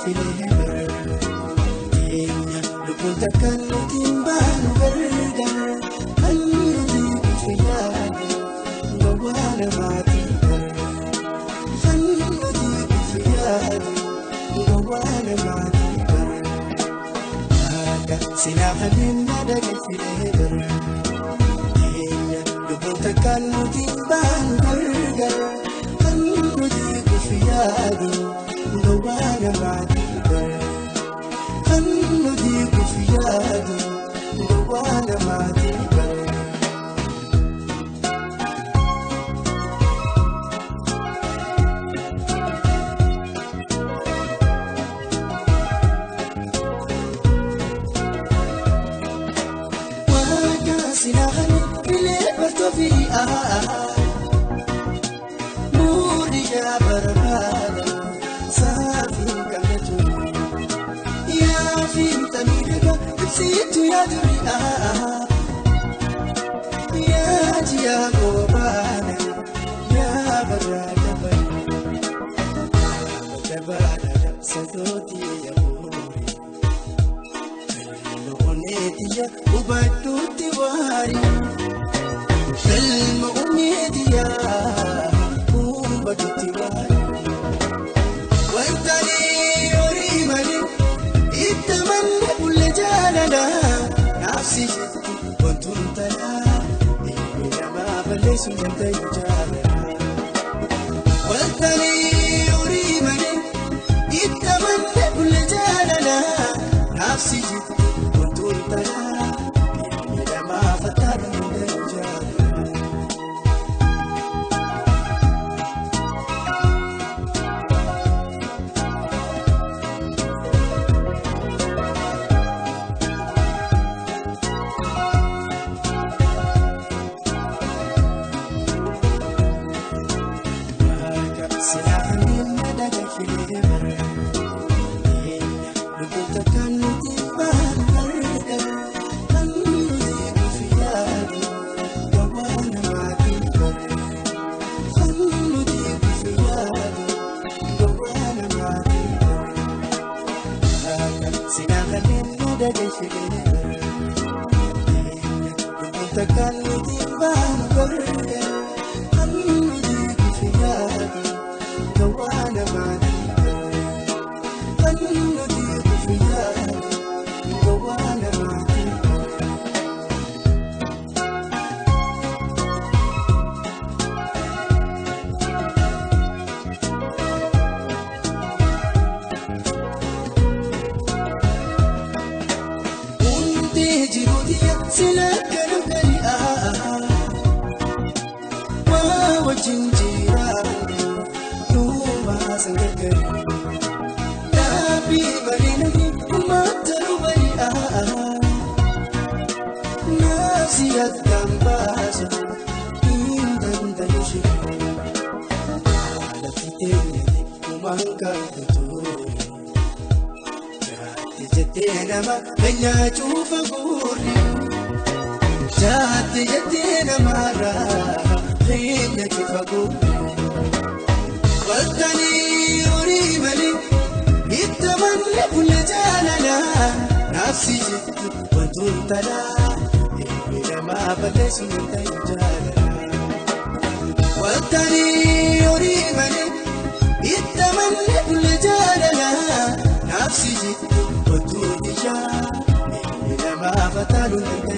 fileera keenya lubbuun takkaan nutiin baanu gargaara kan nuti gufiyyaadha gowwaa namaatii kan nuti gufiyyaadha gowwaa namaatii akka sinaafaleen naadage fileera keenya lubbuun takkaan nutiin baanu gargaara kan nuti gufiyyaadha gowwaa namaatii kan nuti gufiyyaadha gowwaa namaatii waaqa sinaahan bilee bartoofi muudiyyaa barbaada saafin gamatu yaafin tamiidhaga ibsitu yaaduri yaajiyaa goobaana yaa barraada bareeda dabsatootii yabuuri kalma oneetiya hubadduutti waari kalma oneetiya hubadduutti waari wantanii horii malee itti manne bulle jaalala naafsi jetti wantuun talaa dhiibbi namaa balleessuun danda'u jaalala wantanii horii malee itti manne bulle jaalala naafsi jetti wantuun talaa dhiibbi namaa fattaadhuun danda'u jaalala. Sinaafaleen naadage fileera keenya lubbuun takkaan nutiin baanu gargaara kan nuti gufiyyaadha gowwaa namaatii kan nuti gufiyyaadha gowwaa namaatii sinaafaleen naadage fileera keenya lubbuun takkaan nutiin baanu gargaara kan nuti gufiyyaadha gowwaa namaatii kan nuti gufiyyaadha gowwaa namaatii. Hundee jiruutiya sila kanam gali'aa waa wajjin jiraatu nuumaa sangargari dhaabbii bareedanii uummata rubari'aa naafsi addaan baasa hin danda'u shee haala fiteenyati uumaan qabdu ture jaatti jettee nama keenyaa cuufa guurri jaatti jettee namaarraa keenya cuufa guurri wantanii horii malee itti manne bulle jaalala naafsi jetti wantuun talaa dhiibbi namaa balleessuun danda'u jaalala wantanii horii malee itti manne bulle jaalala naafsi jetti wantuun ijaa dhiibbi namaa fataaluun danda'u.